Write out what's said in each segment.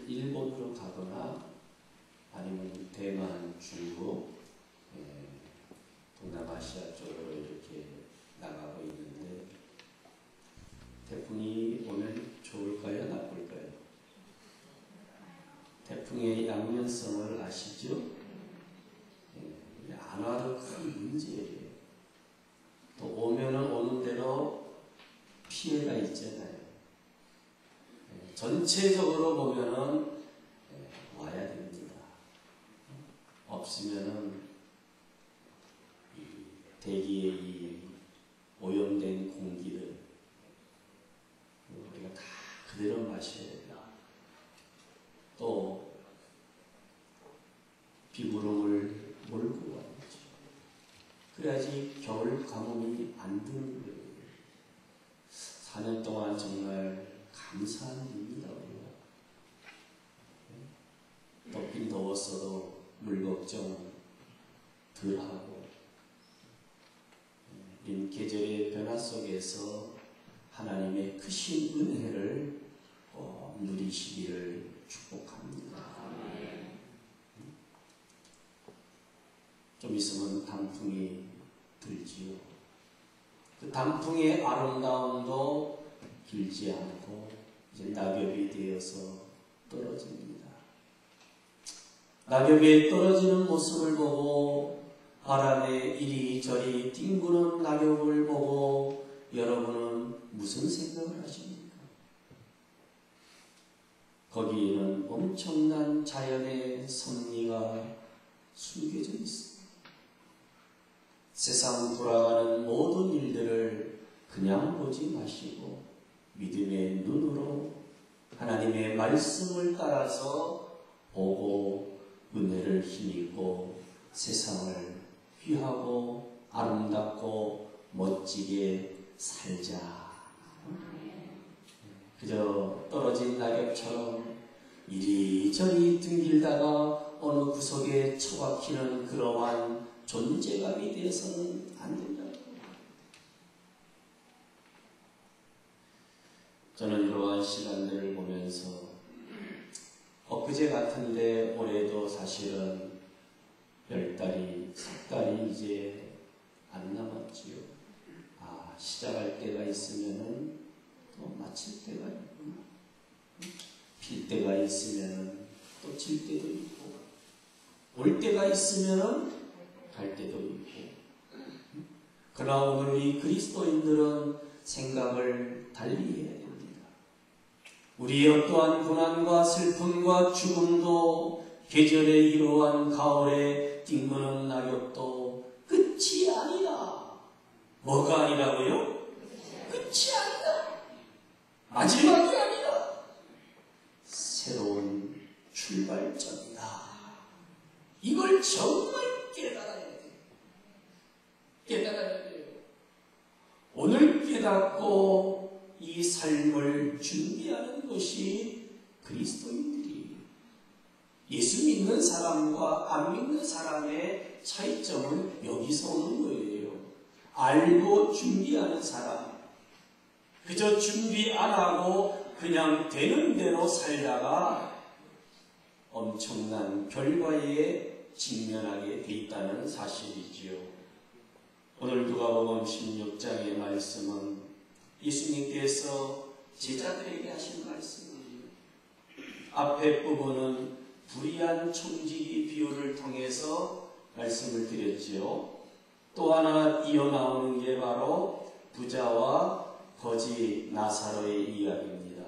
일본으로 가거나 아니면 대만, 중국, 동남아시아 쪽으로 이렇게 나가고 있는데 태풍이 오면 좋을까요? 나쁠까요? 태풍의 양면성을 아시죠? 안 와도 큰 문제예요. 또 오면은 오는 대로 피해가 있잖아요. 전체적으로 보면은 와야 됩니다. 없으면은 대기의 이 오염된 공기를 우리가 다 그대로 마셔야 돼요. 또 비구름을 몰고 와야죠. 그래야지 겨울 가뭄이 안 드는 거예요. 4년 동안 정말 감사한 일입니다. 덥긴 더웠어도 물 걱정 덜 하고 이 계절의 변화 속에서 하나님의 크신 은혜를 누리시기를 축복합니다. 좀 있으면 단풍이 들지요. 그 단풍의 아름다움도 길지 않고 이제 낙엽이 되어서 떨어집니다. 낙엽이 떨어지는 모습을 보고 바람에 이리저리 뒹구는 낙엽을 보고 여러분은 무슨 생각을 하십니까? 거기에는 엄청난 자연의 섭리가 숨겨져 있습니다. 세상 돌아가는 모든 일들을 그냥 보지 마시고 믿음의 눈으로 하나님의 말씀을 따라서 보고 은혜를 힘입고 세상을 귀하고 아름답고 멋지게 살자. 그저 떨어진 낙엽처럼 이리저리 둥길다가 어느 구석에 처박히는 그러한 존재감이 되어서는 안 된다. 저는 이러한 시간들을 보면서 엊그제 같은데 올해도 사실은 10달이, 10달이 이제 안 남았지요. 시작할 때가 있으면은 또 마칠 때가 있고, 필 때가 있으면은 또 질 때도 있고, 올 때가 있으면은 갈 때도 있고. 그러나 오늘 우리 그리스도인들은 생각을 달리 해야 됩니다. 우리의 어떠한 고난과 슬픔과 죽음도 계절의 이러한 가을에 뒹구는 낙엽도 끝이 아니다. 뭐가 아니라고요? 끝이 아니다. 마지막이 아니다. 새로운 출발점이다. 이걸 정말 깨달아야 돼요. 깨달아야 돼요. 오늘 깨닫고 이 삶을 준비하는 것이 그리스도인들이에요. 예수 믿는 사람과 안 믿는 사람의 차이점은 여기서 오는 거예요. 알고 준비하는 사람, 그저 준비 안 하고 그냥 되는 대로 살다가 엄청난 결과에 직면하게 돼 있다는 사실이지요. 오늘 누가복음 16장의 말씀은 예수님께서 제자들에게 하신 말씀이에요. 앞에 부분은 불의한 청지기 비유를 통해서 말씀을 드렸지요. 또 하나 이어나오는 게 바로 부자와 거지 나사로의 이야기입니다.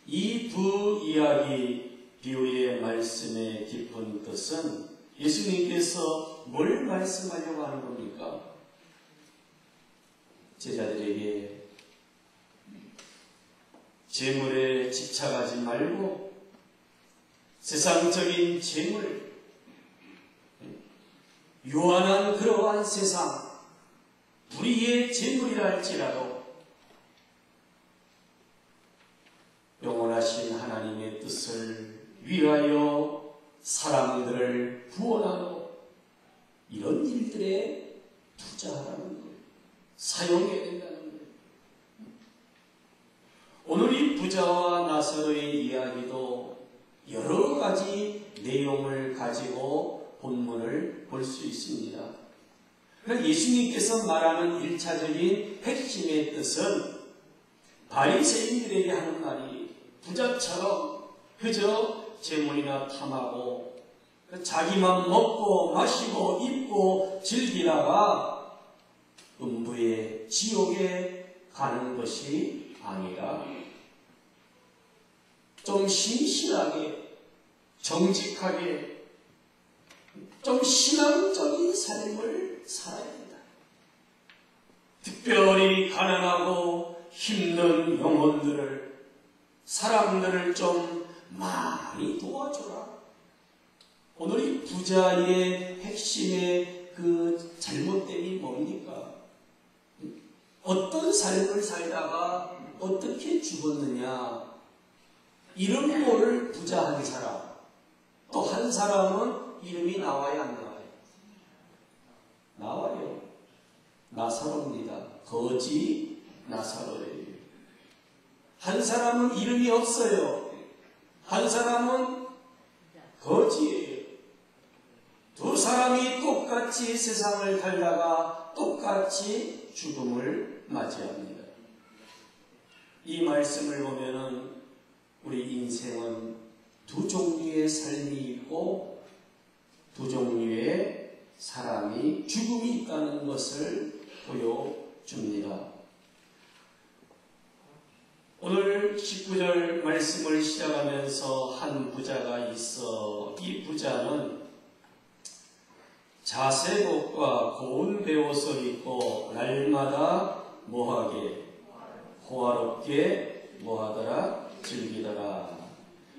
이 두 이야기 비유의 말씀의 깊은 뜻은 예수님께서 뭘 말씀하려고 하는 겁니까? 제자들에게 재물에 집착하지 말고 세상적인 재물, 유한한 그러한 세상, 불의의 재물이라 할지라도 영원하신 하나님의 뜻을 위하여 사람들을 구원하고 이런 일들에 투자하라는 거예요. 사용해야 된다는 거예요. 오늘 이 부자와 나사로의 이야기도 내용을 가지고 본문을 볼 수 있습니다. 그러나 예수님께서 말하는 1차적인 핵심의 뜻은 바리새인들에게 하는 말이 부자처럼 그저 재물이나 탐하고 자기만 먹고 마시고 입고 즐기다가 음부의 지옥에 가는 것이 아니라 좀 신실하게 정직하게 좀 신앙적인 삶을 살아야 된다. 특별히 가난하고 힘든 영혼들을 사람들을 좀 많이 도와줘라. 오늘 이 부자의 핵심의 그 잘못됨이 뭡니까? 어떤 삶을 살다가 어떻게 죽었느냐. 이름 모를 부자 한 사람, 또 한 사람은 이름이 나와야 안 나와요? 나와요. 나사로입니다. 거지 나사로예요. 한 사람은 이름이 없어요. 한 사람은 거지예요. 두 사람이 똑같이 세상을 살다가 똑같이 죽음을 맞이합니다. 이 말씀을 보면은 우리 인생은 두 종류의 삶이 있고 두 종류의 사람이 죽음이 있다는 것을 보여줍니다. 오늘 19절 말씀을 시작하면서 한 부자가 있어. 이 부자는 자색옷과 고운 베옷을 입고 날마다 뭐하게? 호화롭게 뭐하더라? 즐기더라.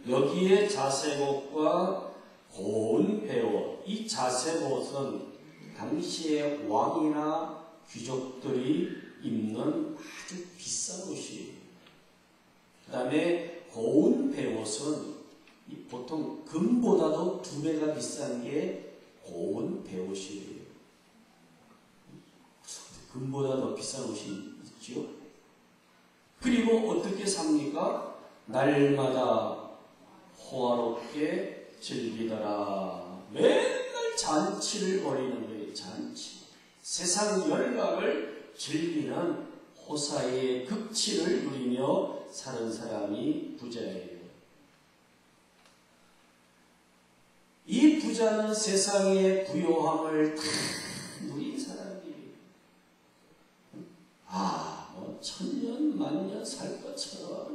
여기에 자색옷과 고운 베옷, 이 자색옷은 당시의 왕이나 귀족들이 입는 아주 비싼 옷이에요. 그 다음에 고운 베옷은 보통 금보다도 2배가 비싼 게 고운 베옷이에요. 금보다 더 비싼 옷이 있죠. 그리고 어떻게 삽니까? 날마다 호화롭게 즐기더라. 맨날 잔치를 벌이는 거예요. 잔치. 세상 열락을 즐기는 호사의 극치를 누리며 사는 사람이 부자예요. 이 부자는 세상의 부요함을 다 누린 사람이에요. 뭐 천년 만년 살 것처럼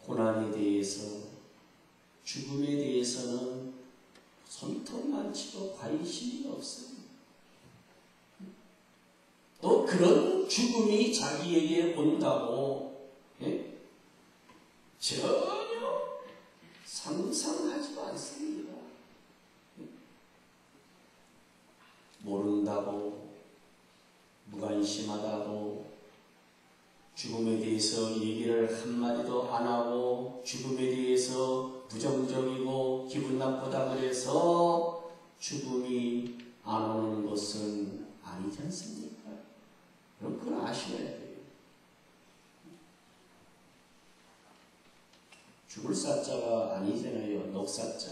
고난에 대해서 죽음에 대해서는 손톱만치도 관심이 없습니다. 또 그런 죽음이 자기에게 온다고 전혀 상상하지도 않습니다. 모른다고 무관심하다고 죽음에 대해서 얘기를 한마디도 안 하고 죽음에 대해서 부정적이고 기분 나쁘다 그래서 죽음이 안 오는 것은 아니지 않습니까? 그럼 그걸 아셔야 돼요. 죽을 사자가 아니잖아요. 녹사자.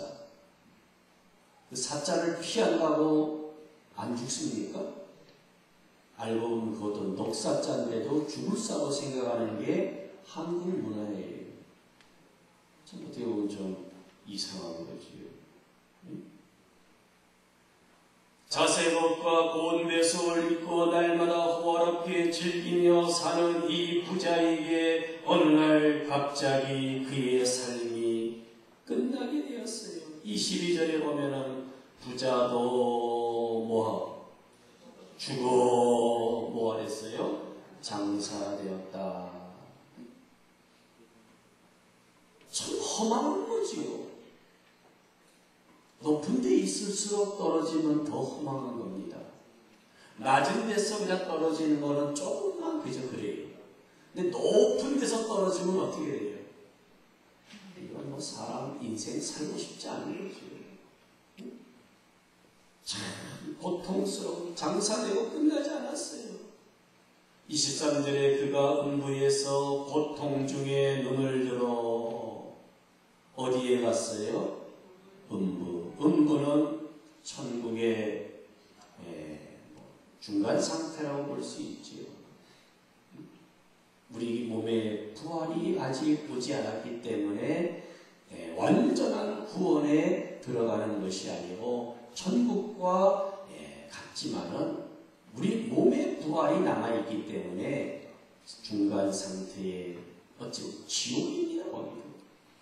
그 사자를 피한다고 안 죽습니까? 알고 보면 그것도 녹사자인데도 죽을 사고 생각하는 게 한국 문화예요. 참 어떻게 보면 좀 이상한 거지요. 자색옷과 고운 베옷을 입고 날마다 호화롭게 즐기며 사는 이 부자에게 어느 날 갑자기 그의 삶이 끝나게 되었어요. 22절에 보면은 부자도 뭐하고 죽어 뭐하랬어요? 장사되었다. 참 험한 거지요. 높은 데 있을수록 떨어지면 더 험한 겁니다. 낮은 데서 그냥 떨어지는 거는 조금만 그저 그래요. 근데 높은 데서 떨어지면 어떻게 돼요? 이건 뭐 사람 인생 살고 싶지 않은 거죠. 참 고통스러운 장사되고 끝나지 않았어요. 23절에 그가 음부에서 고통 중에 눈을 들어 어디 갔어요? 음부. 음부는 천국의 중간 상태라고 볼 수 있지요. 우리 몸의 부활이 아직 오지 않았기 때문에 완전한 구원에 들어가는 것이 아니고 천국과 같지만은 우리 몸의 부활이 남아있기 때문에 중간 상태에 어찌 지옥입니다. 거기도.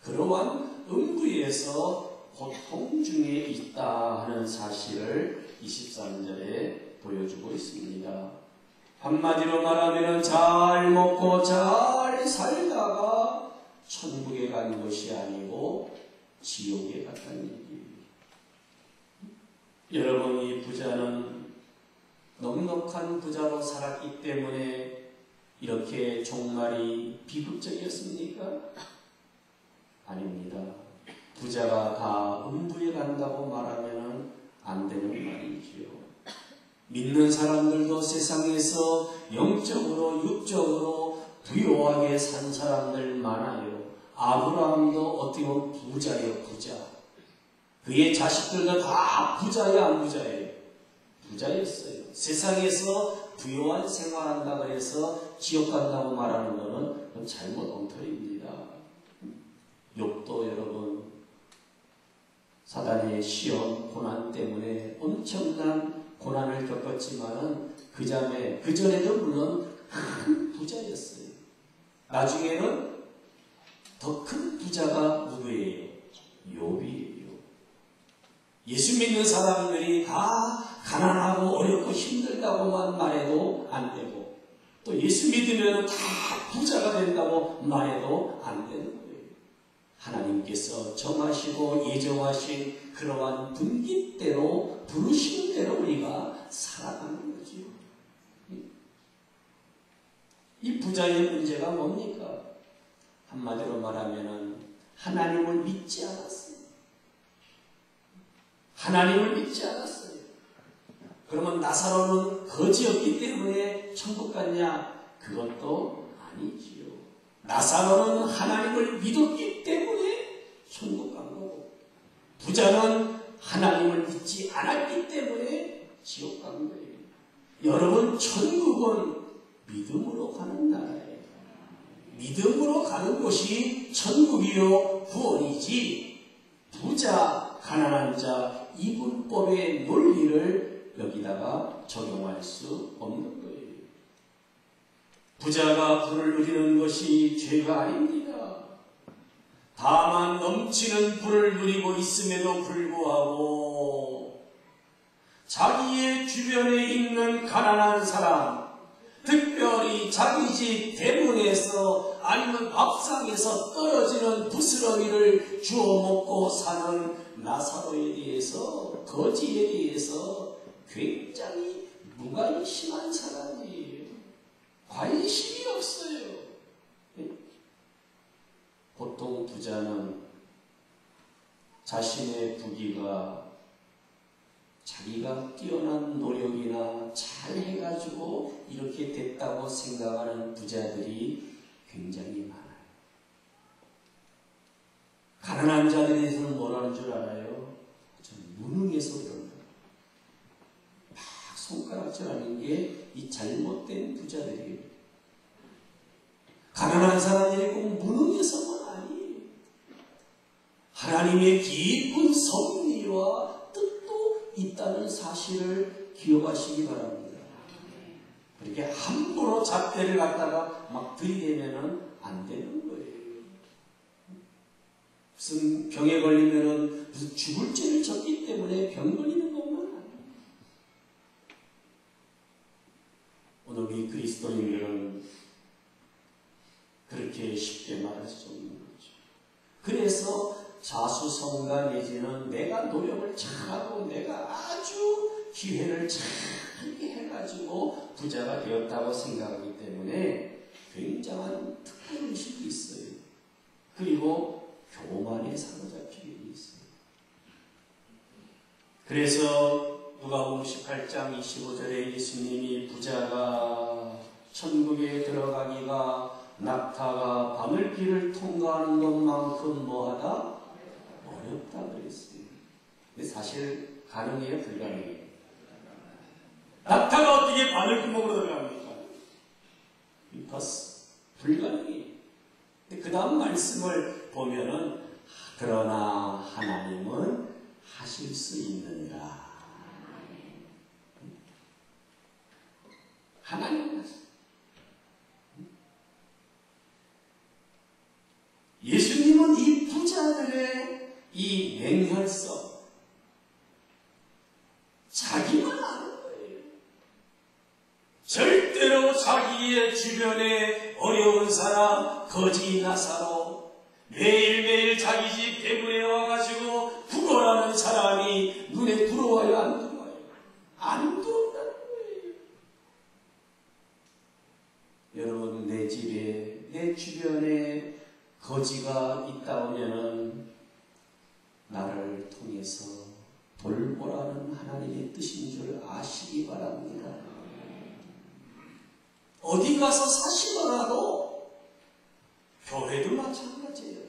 그러한 음부에서 고통 중에 있다 하는 사실을 23절에 보여주고 있습니다. 한마디로 말하면 잘 먹고 잘 살다가 천국에 간 것이 아니고 지옥에 갔다는 얘기입니다. 여러분, 이 부자는 넉넉한 부자로 살았기 때문에 이렇게 종말이 비극적이었습니까? 아닙니다. 부자가 다 음부에 간다고 말하면 안 되는 말이지요. 믿는 사람들도 세상에서 영적으로 육적으로 부유하게 산 사람들 많아요. 아브라함도 어떻게 보면 부자예요. 부자. 그의 자식들도 다 부자예요. 안 부자예요? 부자였어요. 세상에서 부유한 생활한다 그래서 지옥 간다고 말하는 것은 그건 잘못 엉터리입니다. 욥도 여러분, 사단의 시험, 고난 때문에 엄청난 고난을 겪었지만은 그 전에도 물론 큰 부자였어요. 나중에는 더 큰 부자가 누구예요? 욥이에요. 예수 믿는 사람들이 다 가난하고 어렵고 힘들다고만 말해도 안 되고, 또 예수 믿으면 다 부자가 된다고 말해도 안 되는 거예요. 하나님께서 정하시고 예정하신 그러한 분깃대로, 부르시는 대로 우리가 살아가는 거죠. 이 부자의 문제가 뭡니까? 한마디로 말하면 하나님을 믿지 않았어요. 하나님을 믿지 않았어요. 그러면 나사로는 거지였기 때문에 천국 갔냐? 그것도 아니지요. 나사로는 하나님을 믿었기 때문에 천국 간 거고, 부자는 하나님을 믿지 않았기 때문에 지옥 간 거예요. 여러분, 천국은 믿음으로 가는 나라예요. 믿음으로 가는 곳이 천국이요 구원이지, 부자, 가난한 자, 이분법의 논리를 여기다가 적용할 수 없는 거예요. 부자가 부를 누리는 것이 죄가 아닙니다. 다만 넘치는 부를 누리고 있음에도 불구하고 자기의 주변에 있는 가난한 사람, 특별히 자기 집 대문에서 아니면 밥상에서 떨어지는 부스러기를 주워 먹고 사는 나사로에 대해서, 거지에 대해서 굉장히 무관심한 사람이에요. 관심이 없어요. 보통 부자는 자신의 부귀가 자기가 뛰어난 노력이나 잘 해가지고 이렇게 됐다고 생각하는 부자들이 굉장히 많아요. 가난한 자들에 대해서는 뭐라는 줄 알아요? 무능해서 그런다. 막 손가락질하는 게 이 잘못된 부자들이에요. 가난한 사람들이 꼭 무능해서만 아니에요. 하나님의 깊은 섭리와 뜻도 있다는 사실을 기억하시기 바랍니다. 그렇게 함부로 잣대를 갖다가 막 들이대면은 안 되는 거예요. 무슨 병에 걸리면은 무슨 죽을 죄를 졌기 때문에 병 걸리는 것만 아니에요. 오늘 우리 그리스도인들은 그렇게 쉽게 말할 수 없는 거죠. 그래서 자수성가 내지는 내가 노력을 잘하고 내가 아주 기회를 잘 해가지고 부자가 되었다고 생각하기 때문에 굉장한 특권의식이 있어요. 그리고 교만에 사로잡히게 있어요. 그래서 누가복음 18장 25절에 예수님이 부자가 천국에 들어가기가 낙타가 바늘길을 통과하는 것만큼 뭐하다? 어렵다 그랬어요. 근데 사실 가능해요, 불가능해요? 낙타가 어떻게 바늘구멍으로 들어갑니까? 임퍼스. 불가능해요. 근데 그 다음 말씀을 보면은 그러나 하나님은 하실 수 있느니라. 하나님은 하실. 예수님은 이 부자들의 이 맹혈성, 자기만 아는 거예요. 절대로 자기의 주변에 어려운 사람, 거지 나사로, 매일매일 자기 집 대문에 와가지고 구걸하는 사람이 눈에 들어와요, 안 들어와요? 안 들어온다는 거예요. 여러분, 내 집에, 내 주변에 거지가 있다 오면은 나를 통해서 돌보라는 하나님의 뜻인 줄 아시기 바랍니다. 어디 가서 사시더라도 교회도 마찬가지예요.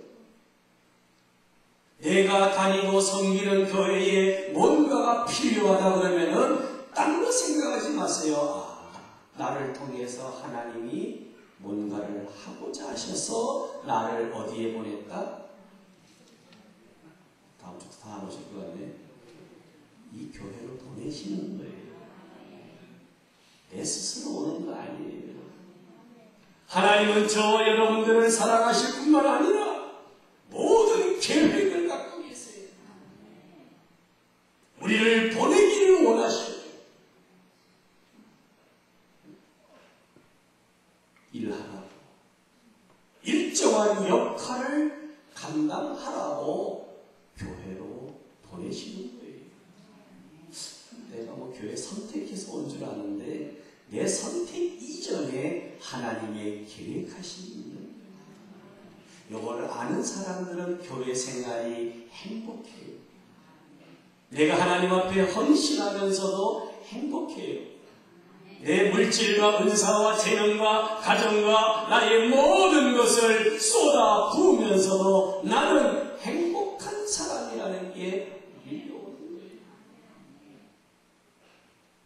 내가 다니고 섬기는 교회에 뭔가가 필요하다 그러면은 딴 거 생각하지 마세요. 나를 통해서 하나님이 뭔가를 하고자 하셔서 나를 어디에 보냈다? 다음 주도 다 안 오실 것 같네. 이 교회로 보내시는 거예요. 내 스스로 오는 거 아니에요. 하나님은 저 여러분들을 사랑하실 뿐만 아니라 모든 계획을 갖고 계세요. 우리를 보내기를 원하시고 일하라고, 일정한 역할을 감당하라고 교회로 보내시는 거예요. 내가 뭐 교회 선택해서 온 줄 아는데 내 선택 이전에 하나님의 계획하신 일은, 이걸 아는 사람들은 교회 생활이 행복해요. 내가 하나님 앞에 헌신하면서도 행복해요. 내 물질과 은사와 재능과 가정과 나의 모든 것을 쏟아 부으면서도 나는 행복한 사람이라는 게 밀려오는 거예요.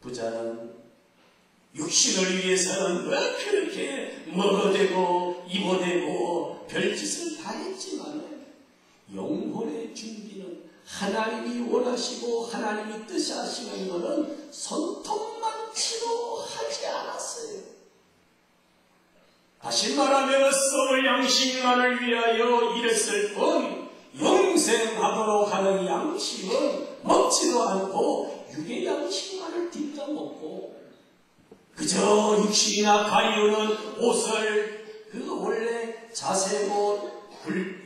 부자는 육신을 위해서는 왜 그렇게 먹어대고 입어대고 별짓을 다 했지만 영혼의 준비는 하나님이 원하시고 하나님이 뜻하시는 것은 손톱만치도 하지 않았어요. 다시 말하면 썩을 양식만을 위하여 일했을 뿐 영생하도록 하는 양식은 먹지도 않고 육의 양식만을 딛다 먹고 그저 육신이나 가리우는 옷을, 그 원래 자색옷,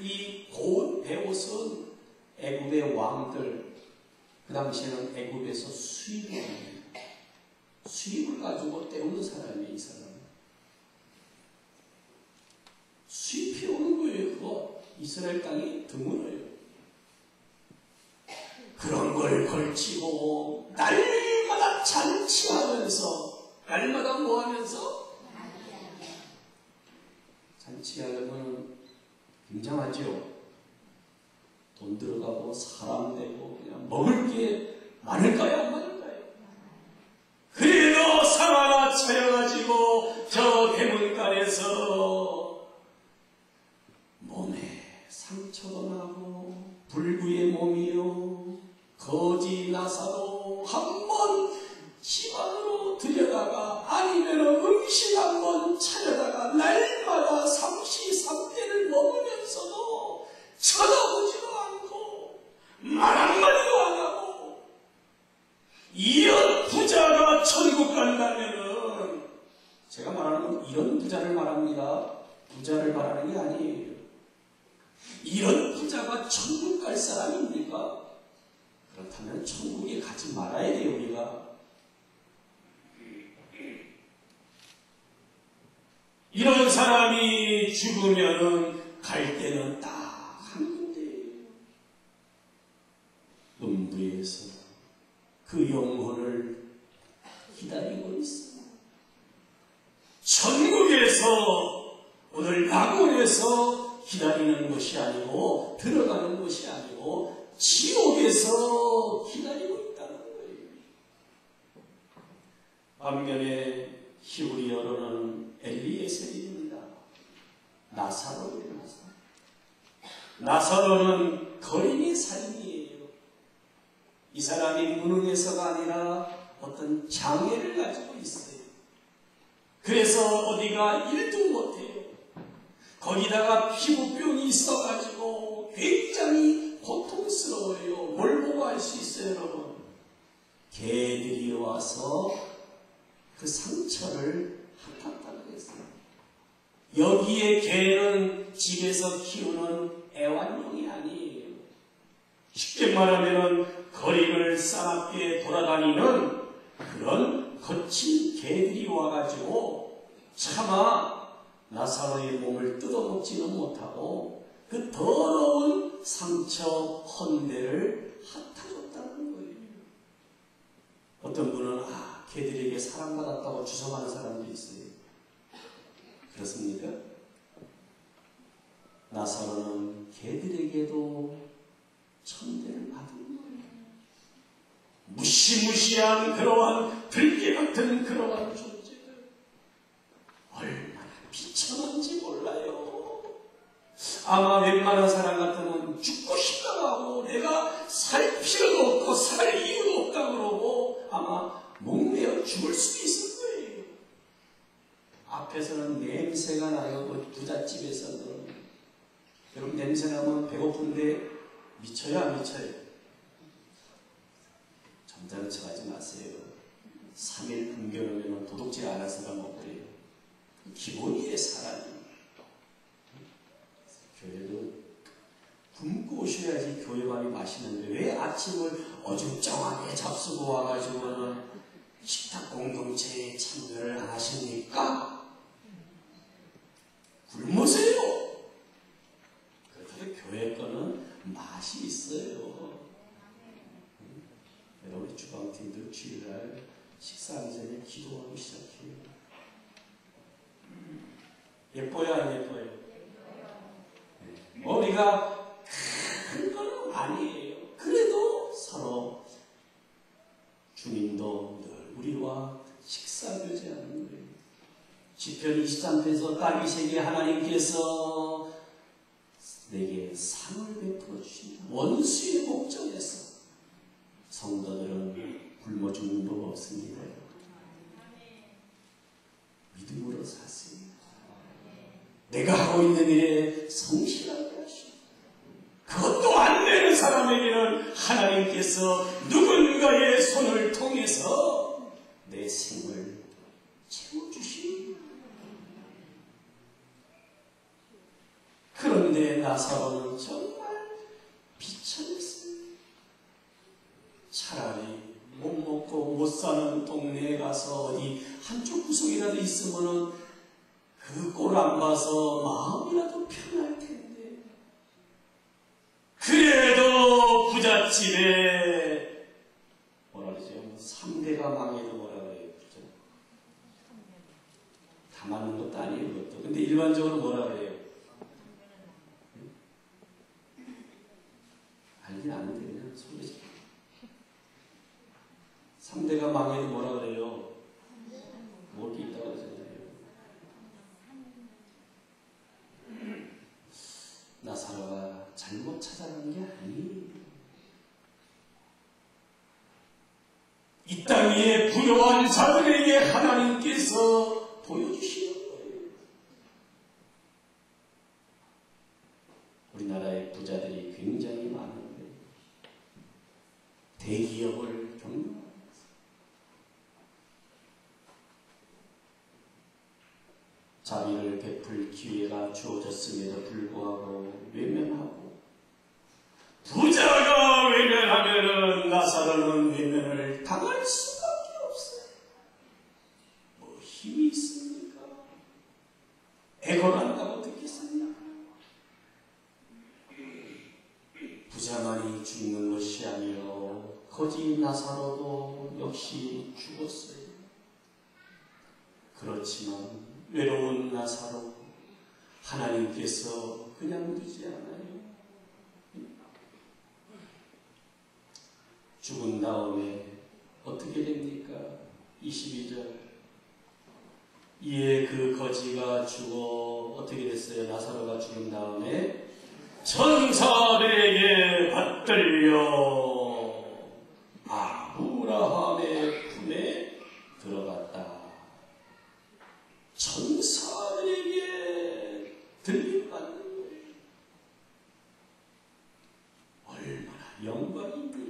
이 고운 배옷은 애굽의 왕들, 그 당시에는 애굽에서 수입을 가지고 때우는 사람이에요. 이 사람 수입해 오는 거예요. 그거 이스라엘 땅이 드물어요. 그런 걸 걸치고 날마다 잔치하면서, 날마다 뭐 하면서? 잔치하려면 굉장하죠. 돈 들어가고 사람 되고 그냥 먹을 게 많을까요? 안 많을까요? 그래도 상 하나 차려가지고 저 대문간에서 몸에 상처도 나고 불구의 몸이요 거지 나사로 한번 집안으로 들여다가 아니면 음식 한번 차려다가 날마다 삼시삼대를 먹으면서도 쳐다보지도 않고 말 한마디도 안 하고 이런 부자가 천국 간다면은, 제가 말하는 건 이런 부자를 말합니다. 부자를 말하는 게 아니에요. 이런 부자가 천국 갈 사람입니까? 그렇다면 천국에 가지 말아야 돼요. 우리가 이런 사람이 죽으면은 갈 때는 딱 한 군데예요. 음부에서 그 영혼을 기다리고 있어요. 천국에서 오늘 낙원에서 기다리는 것이 아니고 들어가는 것이 아니고 지옥에서 기다리고 있다는 거예요. 반면에 히브리어로는 엘리에셀입니다. 나사로예요. 나사로는 거린의 살인이에요. 이 사람이 무능해서가 아니라 어떤 장애를 가지고 있어요. 그래서 어디가 일도 못해요. 거기다가 피부병이 있어가지고 굉장히 고통스러워요. 뭘 보고 알 수 있어요, 여러분? 개들이 와서 그 상처를 핥았다고 했어요. 여기에 개는 집에서 키우는 애완용이 아니에요. 쉽게 말하면 거리를 싸납게 돌아다니는 그런 거친 개들이 와가지고 차마 나사로의 몸을 뜯어먹지는 못하고 그 더러운 상처 헌대를 핥아줬다는 거예요. 어떤 분은 개들에게 사랑받았다고 주성하는 사람도 있어요. 그렇습니까? 나사로는 개들에게도 천대를 받은 거예요. 무시무시한 그러한 들개 같은 그러한 존재들 얼마나 비참한지 몰라요. 아마 웬만한 사람 같으면 죽고 싶다고 하고 내가 살 필요도 없고 살 이유도 없다고 그러고 아마 목매어 죽을 수도 있을 거예요. 앞에서는 냄새가 나요. 그 부잣집에서는. 여러분 냄새나면 배고픈데 미쳐요 안 미쳐요? 점잖은 척 하지 마세요. 3일 굶겨놓으면 도둑질 안 할 사람 없고요. 기본이에요 사람이. 교회도 굶고 오셔야지 교회밥이 맛있는데 왜 아침을 어중쩡하게 잡수고 와가지고는 식탁 공동체에 참여를 안 하십니까? 굶으세요. 그래도 교회 거는 맛이 있어요. 여러분 주방팀들 주일날 식사하기 전에 기도하고 시작해요. 예뻐요 안 예뻐요? 우리가 큰 건 아니에요. 그래도 서로 주님도 늘 우리와 식사교제하는 거예요. 시편 23편에서 다윗에게 하나님께서 내게 상을 베풀어 주신다. 원수의 목전에서 성도들은 굶어 죽는 법 없습니다. 믿음으로 사세요. 내가 하고 있는 일에 성실하게 하시고 그것도 안 되는 사람에게는 하나님께서 누군가의 손을 통해서 내 생을 채워주십니다. 그런데 나사로는 정말 비참했어요. 차라리 못 먹고 못 사는 동네에 가서 어디 한쪽 구석이라도 있으면은 그 꼴 안 봐서 마음이라도 편할 텐데. 그래도 부잣집에 뭐라 그러죠? 3대가 망해도 뭐라 그래요? 그렇죠? 다 맞는 것도 아니에요, 그것도. 근데 일반적으로 뭐라 그래요? 알긴 아는데 그냥 소리지. 3대가 망해도 뭐라 그래요? 뭘 게 있다고 그러잖아요. 나사로가 잘못 찾아간 게 아니에요. 이 땅 위에 부요한 자들에게 하나님께서 보여주시는 거예요. 우리나라의 부자들이 굉장히 많은데 대기업을 경영합니다. 자비를 베풀 기회가 주어졌음에도 불구하고 외면하고 부자가 외면하면은 나사로는 외면을 당할 수밖에 없어요. 뭐 힘이 있습니까? 애걸한다고 듣겠습니까? 부자만이 죽는 것이 아니요 거지 나사로도 역시 죽었어요. 그렇지만 외로운 나사로 하나님께서 그냥 두지 않아요. 죽은 다음에 어떻게 됩니까? 22절. 이에 그 거지가 죽어 어떻게 됐어요? 나사로가 죽은 다음에 천사들에게 받들려 아브라함의 품에 들어갔다. 천사들에게 들림받는 거예요. 얼마나 영광입니까?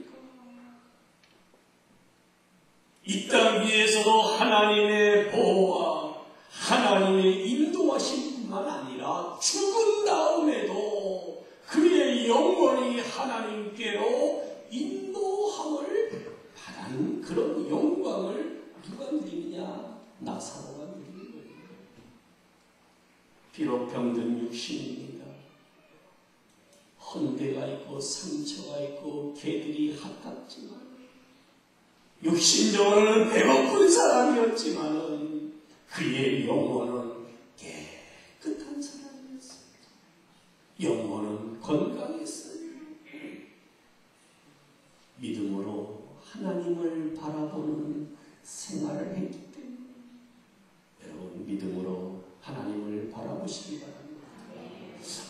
이 땅 위에서도 하나님의 보호와 하나님의 인도하심뿐만 아니라 죽은 다음에도 그의 영혼이 하나님께로 인도함을 바라는 그런 영광을 누가 누리느냐? 나사로가 누리는 거예요. 비록 병든 육신입니다. 헌대가 있고 상처가 있고 개들이 핫했지만 육신적으로는 배고픈 사람이었지만은 그의 영혼은 깨끗한 사람이었어요. 영혼은 건강했어요. 믿음으로 하나님을 바라보는 생활을 했기 때문에 여러분 믿음으로 하나님을 바라보시기 바랍니다.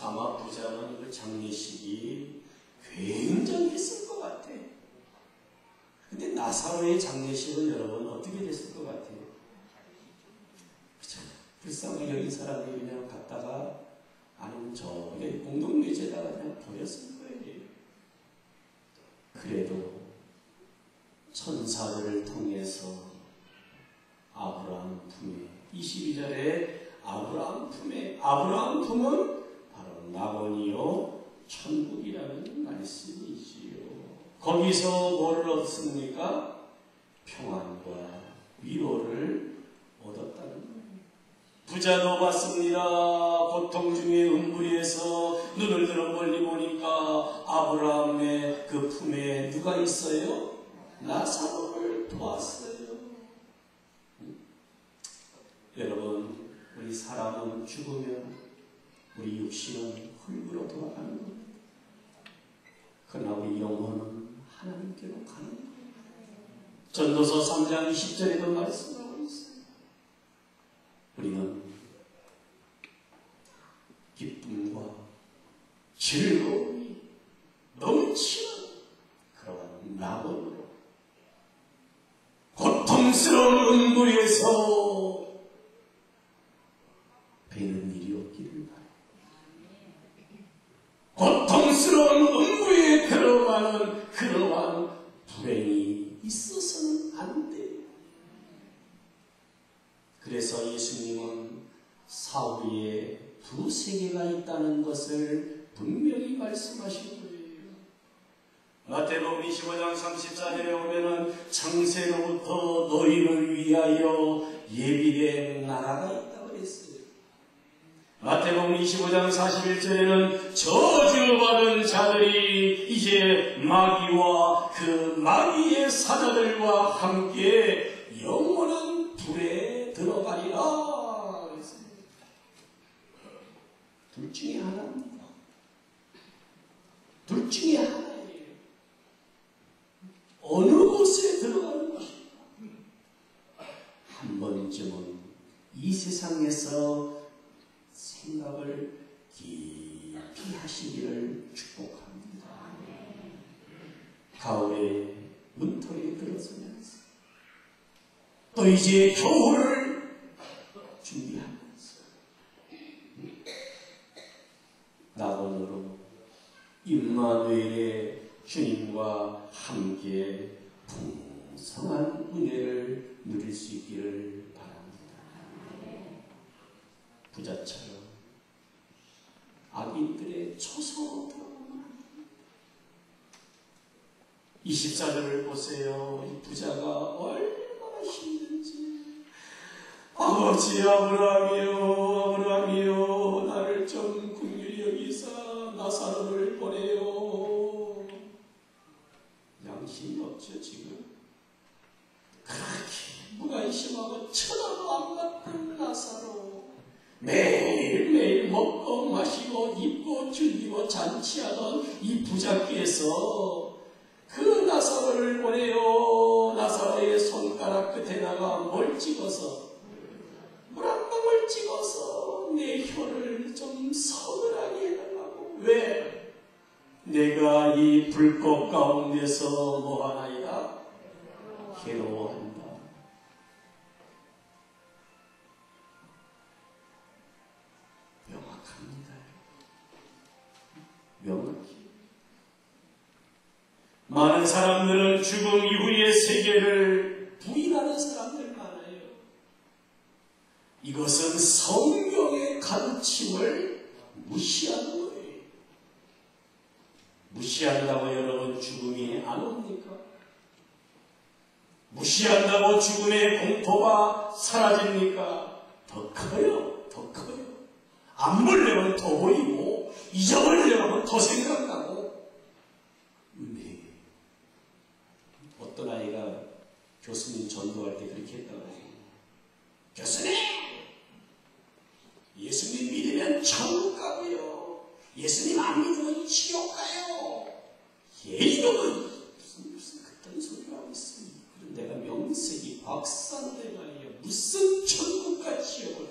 아마 부자는 그 장례식이 굉장했을 것 같아요. 근데 나사로의 장례식은 여러분 어떻게 됐을 것 같아요? 그죠? 불쌍히 여긴 사람들이 그냥 갔다가 아니면 저기 공동묘지에다가 그냥 버렸을 거예요. 그래도 천사들을 통해서 아브라함 품에 22절에 아브라함 품에 아브라함 품은 바로 낙원이요 천국이라는 말씀이지요. 거기서 뭐를 얻습니까? 평안과 위로를 얻었다는 거예요. 부자도 봤습니다. 고통 중에 음부리에서 눈을 들어 멀리 보니까 아브라함의 그 품에 누가 있어요? 나사로를 보았어요. 여러분, 우리 사람은 죽으면 우리 육신은 흙으로 돌아가는 겁니다. 그러나 우리 영혼은 하나님께로 가는 거예요. 전도서 3장 20절에도 말씀하고 있어요. 우리는 기쁨과 즐거움이 넘치는 그러한 낙원으로 고통스러운 음부에서 배는 일이 없기를 바랍니다. 고통스러운 음부에 들어가는 그러한 불행이 있어서는 안 돼요. 그래서 예수님은 사후에 두 세계가 있다는 것을 분명히 말씀하신 거예요. 마태복음 25장 34절에 보면은 창세로부터 너희를 위하여 예비된 나라가 있다고 했어요. 마태복음 25장 41절에는 저주받은 자들이 이제 마귀와 그 마귀의 사자들과 함께 영원한 불에 들어가리라 그랬어요. 둘 중에 하나입니다. 둘 중에 하나예요. 어느 곳에 들어가는 것입니다. 한 번쯤은 이 세상에서 생각을 깊이 하시기를 축복합니다. 가을에 문턱에 들어서면서 또 이제 겨울을 준비하면서 낙원으로 임마누엘의 주님과 함께 풍성한 은혜를 누릴 수 있기를 바랍니다. 부자처럼 악인들의 초소로 들어오는 24절을 보세요. 이 부자가 얼마나 힘든지. 아버지 아브라함이요, 아브라함이요, 나를 좀 긍휼히 여기사 나사로를 보내요. 양심이 없죠 지금. 그렇게 무관심하고 쳐다도 안 봤던 나사로, 매일매일 먹고 마시고 입고 즐기고 잔치하던 이 부자께서 그 나사로를 보내요. 나사로의 손가락 끝에다가 뭘 찍어서, 물 한 방울 찍어서 내 혀를 좀 서늘하게 해달라고. 왜? 내가 이 불꽃 가운데서 뭐하나이다? 괴로워한다. 명확합니다. 명확히. 많은 사람들은 죽음 이후의 세계를 부인하는 사람들 많아요. 이것은 성경의 가르침을 무시하는 거예요. 무시한다고 여러분 죽음이 안 옵니까? 무시한다고 죽음의 공포가 사라집니까? 더 커요. 더 커요. 안 보려면 더 보이고 잊어버리려면 더 생각나고. 네. 어떤 아이가 교수님 전도할 때 그렇게 했다고 해요. 교수님! 예수님 믿으면 천국 가고요. 예수님 안 믿으면 지옥 가요. 이놈은 무슨 그딴 소리 하고 있습니다. 그럼 내가 명색이 박사인데 말이야. 무슨 천국과 지옥을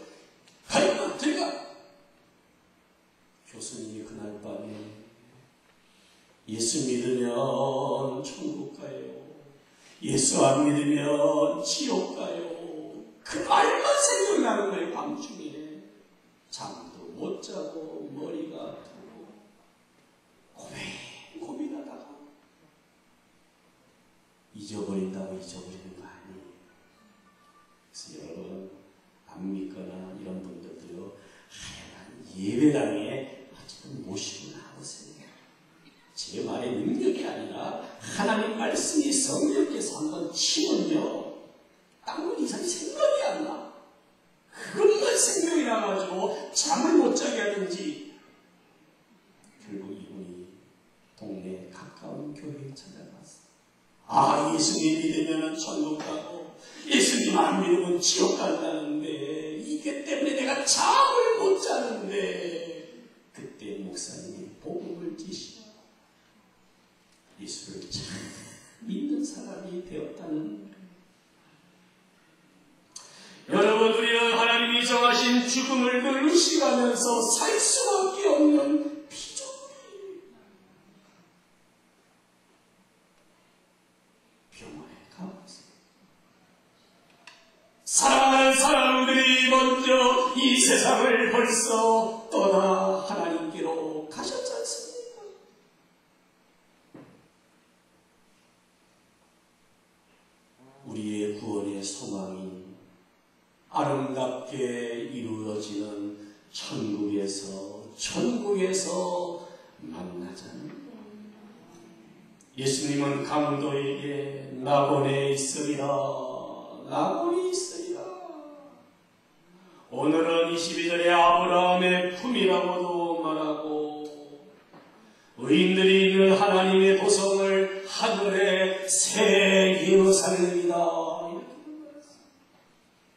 가요? 들어가. 교수님이 그날 밤에 예수 믿으면 천국 가요. 예수 안 믿으면 지옥 가요. 그 말만 생각나는 거예요. 밤중에. 잠도 못 자고 머리가 아프고 고민하다가 잊어버린다고 잊어버리는 거 아니에요. 그래서 여러분 안 믿거나 이런 분들도요, 하여간 예배당에 좀 모시고 나오세요. 제 말의 능력이 아니라 하나님 말씀이 성령께서 한번 치면요, 딴 이상이 생각이 안 나. 그것만 생각이 나가지고 잠을 못 자게 하든지. 결국 이분이 동네 가까운 교회에 찾아갔어. 아, 예수님 믿으면 천국 가고 예수님 안 믿으면 지옥 간다는데 이게 때문에 내가 잠을 못 자는데. 그때 목사님이 복음을 지시고 예수를 참 믿는 사람이 되었다는. 여러분, 우리는 하나님이 정하신 죽음을 늘 의식하면서 살 수밖에 없는 피조물이에요. 병원에 가보세요. 사랑하는 사람들이 먼저 이 세상을 벌써 떠나 하나님께로 가셨지 않습니까? 우리의 구원의 소망이 아름답게 이루어지는 천국에서 만나자는 것. 예수님은 강도에게 낙원에 있으리라, 낙원이 있으리라. 오늘은 22절에 아브라함의 품이라고도 말하고, 의인들이 있는 하나님의 도성을 하늘에 새기어 살리리라.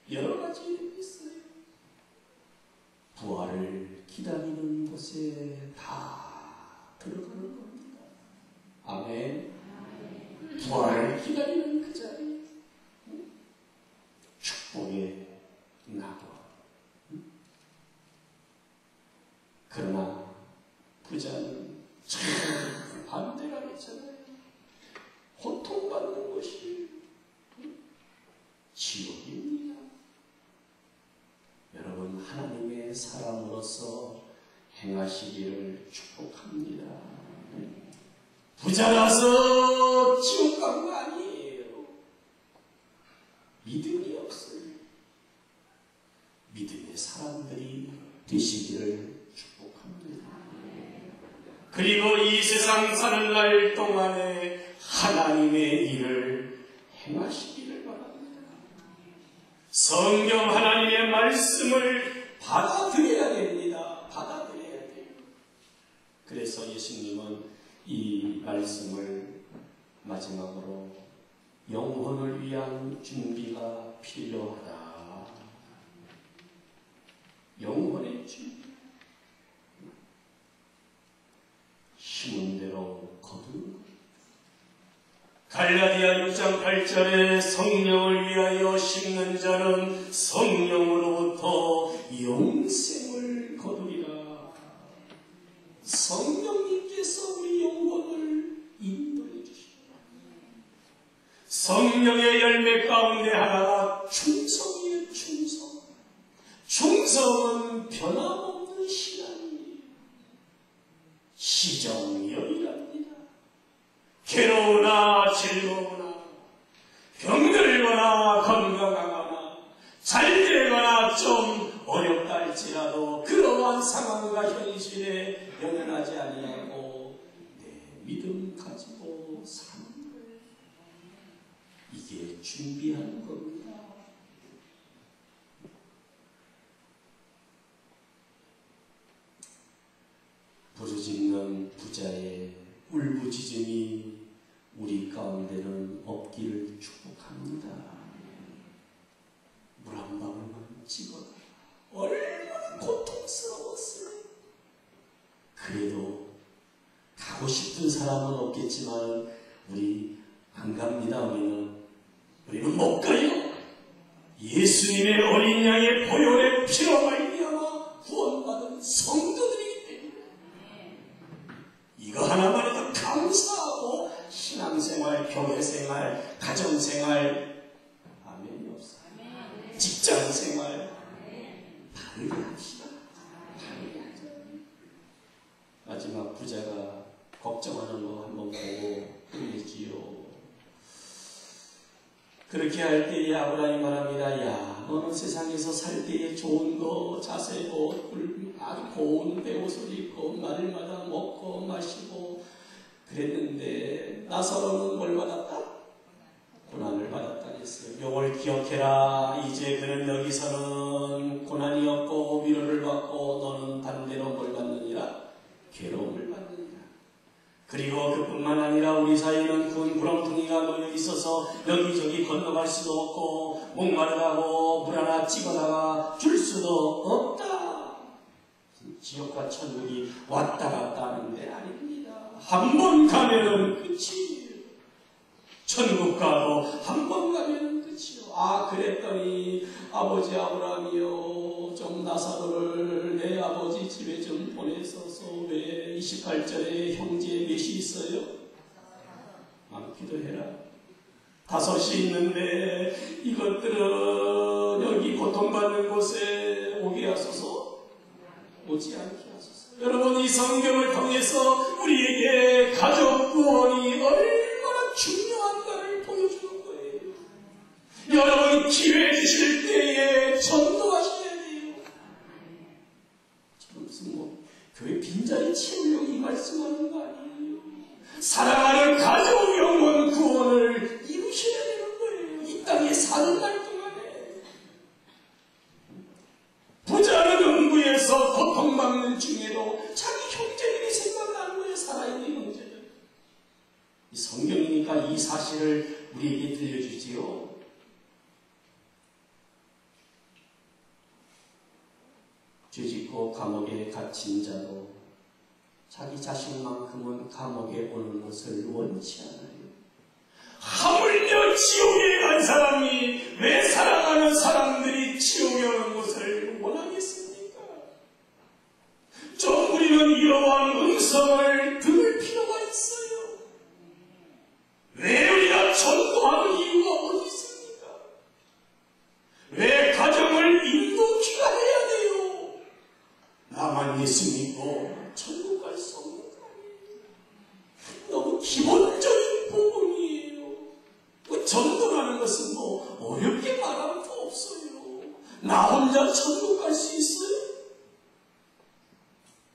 여러 가지 일이 있어요. 부활을 기다리는 곳에 다 들어가는 겁니다. 아멘. 부활을 기다리는 그 자리에 축복의 낙원. 그러나 부자는 참 반대가 있잖아요. 고통받는 것이 지옥입니다. 여러분, 하나님의 사람으로서 행하시기를 축복합니다. 부자라서 지옥 간 거 아니에요. 믿음이 없어요. 믿음의 사람들이 되시기를 축복합니다. 그리고 이 세상 사는 날 동안에 하나님의 일을 행하시기를 바랍니다. 성경 하나님의 말씀을 받아들여야 됩니다. 받아들여야 돼요. 그래서 예수님은 이 말씀을 마지막으로 영혼을 위한 준비가 필요하다. 영혼의 준비. 심은 대로 거두는 것. 갈라디아 6장 8절에 성령을 위하여 심는 자는 성령으로부터 영생을 거두리라. 성령님께서 우리 영혼을 인도해 주시라. 성령의 열매 가운데 하나가 충성이에요. 충성. 충성은 변함없는 신앙이에요. 시정열이랍니다. 괴로우나 즐거우나 병들거나 건강하거나 잘되거나 좀 어렵다 할지라도 그러한 상황과 현실에 연연하지 아니하고 내 믿음 가지고 사는 거예요. 이게 준비하는 겁니다. 부르짖는 부자의 울부짖음이 우리 가운데는 없기를 축복합니다. 물 한 방울만 찍어라. 얼마나 고통스러웠어요. 그래도 가고 싶은 사람은 없겠지만 우리 안 갑니다. 우리는 못 가요. 예수님의 어린 양의 보혈의 피로 말미암아 구원받은 성도들이기 때문에 이거 하나만 해도 감사하고 신앙생활, 교회생활, 가정생활 아멘이 없어요. 직장생활 바르게 합시다. 바르게 하자. 마지막 부자가 걱정하는 거 한번 보고 끝내지요. 그렇게 할 때에 아브라함이 말합니다. 야, 너는 세상에서 살 때에 좋은 거, 자세고, 아주 고운 배옷을 입고, 날마다 먹고, 마시고, 그랬는데, 나사로는 뭘 받았다? 고난을 받았다 했어요. 요걸 기억해라. 이제 그는 여기서는 고난이 없고, 위로를 받고, 너는 반대로 뭘 받느니라? 괴로움을 받느니라. 그리고 그뿐만 아니라 우리 사이에는 군 구렁텅이가 놓여 있어서 여기저기 건너갈 수도 없고 목마르다고 물 하나 찍어다가 줄 수도 없다. 지옥과 천국이 왔다 갔다 하는데 아닙니다. 한 번 가면은 끝이에요. 천국 가도 한 번 가면은 끝이요. 아, 그랬더니 아버지 아브라함이요, 좀 나사로를 내 아버지 집에 좀 보내서서 왜 28절에 형제 몇이 있어요? 많기도 해라. 5이 있는데 이것들은 여기 고통받는 곳에 오게 하소서, 오지 않게 하소서. 여러분, 이 성경을 통해서 우리에게 가족 구원이 얼마나 중요한가를 보여주는 거예요. 여러분, 기회 주실 때에 전도하셔야 돼요. 저 무슨 교회 빈자리 채우려고 이 말씀하는 거 아니에요. 사랑하는 가족 영혼 구원을 이루셔야 되는 거예요. 이 땅에 사는 날 동안에. 부자는 음부에서 고통받는 중에도 자기 형제들이 생각나는 거예요. 살아있는 형제들. 이 성경이니까 이 사실을 우리에게 들려주지요. 죄짓고 감옥에 갇힌 자도 자기 자신만큼은 감옥에 오는 것을 원치 않아요. 하물며 지옥에 간 사람이 왜 사랑하는 사람들이 지옥에 오는 것을 원하겠습니까? 좀 우리는 이러한 음성을 들을 필요가 있어요. 왜 우리가 전도하는 이유가 어디 있습니까? 왜 가정을 인도키가 해야 돼요? 나만 예수 믿고 천국 갈 수 없는 거 아니에요? 너무 기본적인 부분이에요. 전도라는 것은 어렵게 말하는 거 없어요. 나 혼자 천국 갈 수 있어요?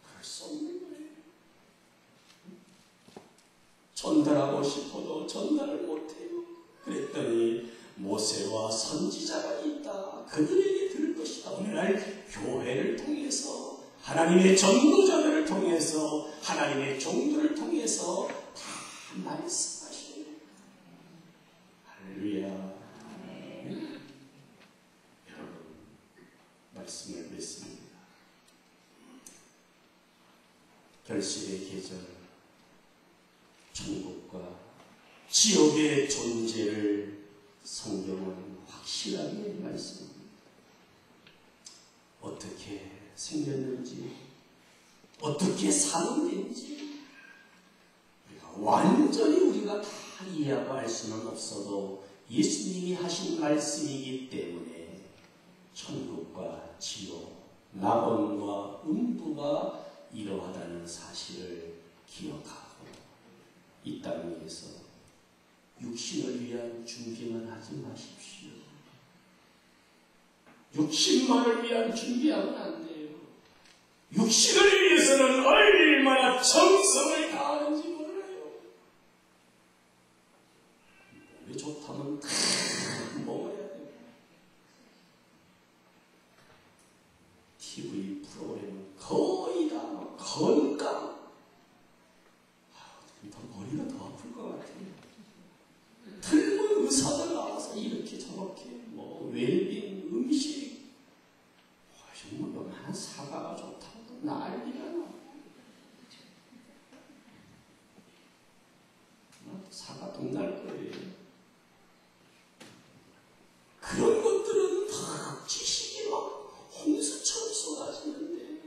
그럴 수 없는 거예요. 전달하고 싶어도 전달을 못해요. 그랬더니 모세와 선지자가 있다. 그들에게 들을 것이다. 오늘날 교회를 통해서 하나님의 전도자들을 통해서 하나님의 종들을 통해서 다 말씀하셔요. 할렐루야. 여러분, 말씀을 맺습니다. 결실의 계절, 천국과 지옥의 존재를 성경은 확실하게 말씀합니다. 어떻게 생겼는지, 어떻게 사는지 완전히 우리가 다 이해하고 알 수는 없어도 예수님이 하신 말씀이기 때문에 천국과 지옥, 낙원과 음부가 이러하다는 사실을 기억하고 이 땅 위에서 육신을 위한 준비만 하지 마십시오. 육신만을 위한 준비하면 안 돼요. 육신을 위해서는 얼마나 정성을 다하는지 몰라요. 몸이 좋다면 다 먹어야 돼요. TV 프로그램은 거의 다 건강. 머리가 더 아플 것 같아요. 젊은 의사들 나와서 이렇게 저렇게 웰빙, 음식, 정말 요만한 사과가 좋다고 난리가 나. 사과 동날 거예요. 그런 것들은 다 지식이 막 홍수처럼 쏟아지는데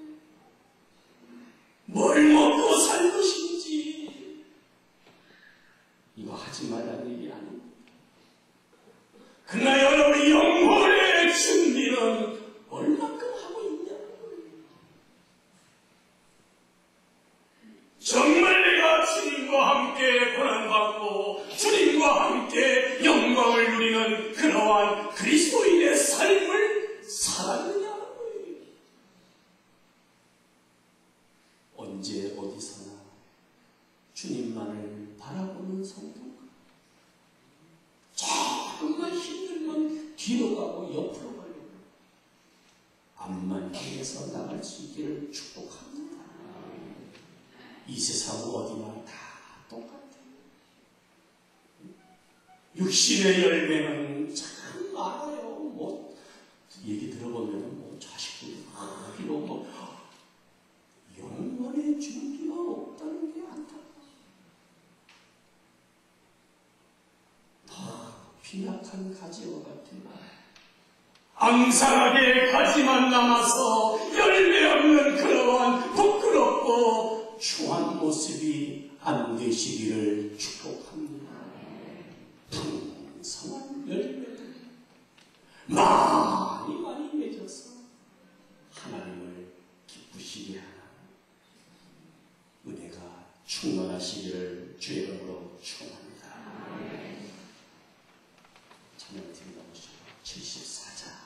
뭘 먹고 살 것인지 이거 하지 말라는 얘기 아닙니다. 그러나 여러분의 영혼의 준비는 얼마큼 하고 있냐는 거예요. 정말 내가 주님과 함께 고난받고 주님과 함께 영광을 누리는 그러한 그리스도인의 삶을 살았느냐는 거예요. 언제 어디서나 주님만을 바라보는 성도가 조금만 힘들면 뒤로 가고 옆으로 가려고 앞만 향해서 나갈 수 있기를 축복합니다. 이 세상 어디나 다 똑같아요. 육신의 열매는 참 많아요. 얘기 들어보면 자식들이 비록 영원의 준비가 없다는 게 안타까워요. 다 휘약한 가지와 같아요. 앙상하게 가지만 남아서 열매 없는 그러한 부끄럽고 추한 모습이 안 되시기를 축복합니다. 풍성한 열매들 많이 맺어서 하나님을 기쁘시게 하는 은혜가 충만하시기를 주의 이름으로 축원합니다. 찬양 드리다 보시죠. 74자.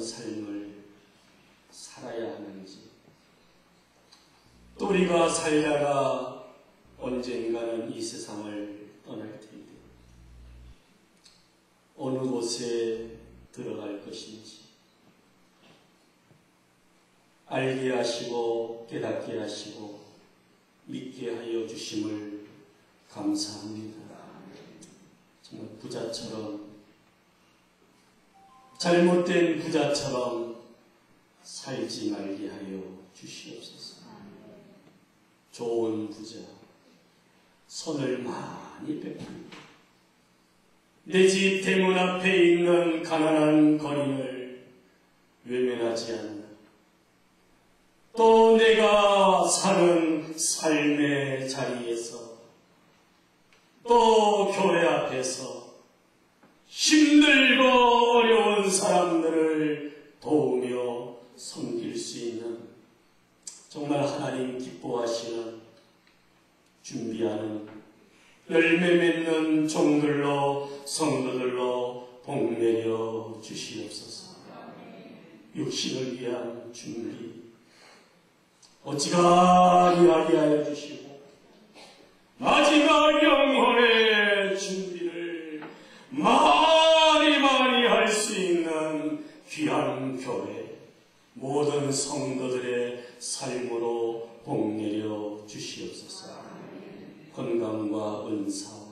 삶을 살아야 하는지, 또 우리가 살다가 언젠가는 이 세상을 떠날 텐데 어느 곳에 들어갈 것인지 알게 하시고 깨닫게 하시고 믿게 하여 주심을 감사합니다. 정말 부자처럼, 잘못된 부자처럼 살지 말게 하여 주시옵소서. 좋은 부자, 선을 많이 베풀고 내 집 대문 앞에 있는 가난한 거인을 외면하지 않는, 또 내가 사는 삶의 자리에서, 또 교회 앞에서 힘들고 어려운 사람들을 도우며 섬길 수 있는, 정말 하나님 기뻐하시는, 준비하는, 열매 맺는 종들로, 성도들로 복내려 주시옵소서. 육신을 위한 준비 어지간히 하게 하여 주시고, 마지막 영혼의 준비를 많이 할 수 있는 귀한 교회, 모든 성도들의 삶으로 복내려 주시옵소서. 건강과 은사와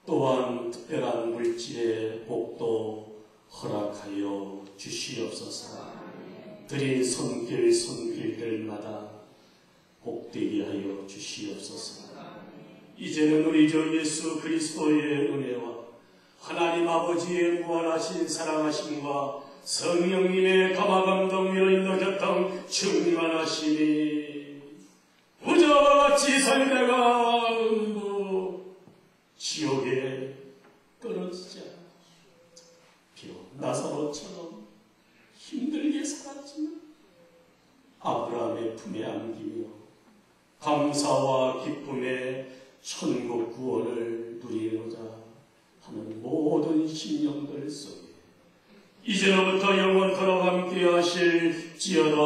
또한 특별한 물질의 복도 허락하여 주시옵소서. 드린 손길들마다 복되게 하여 주시옵소서. 이제는 우리 주 예수 그리스도의 은혜와 하나님 아버지의 무한하신 사랑하심과 성령님의 감화감동 위로인도 교통 충만하시니 부자와 같이 살다가 지옥에 떨어지자. 비록 나사로처럼 힘들게 살았지만 아브라함의 품에 안기며 감사와 기쁨의 천국 구원을 누리고자 하는 모든 심령들 속에 이제로부터 영원토록 함께 하실지어다.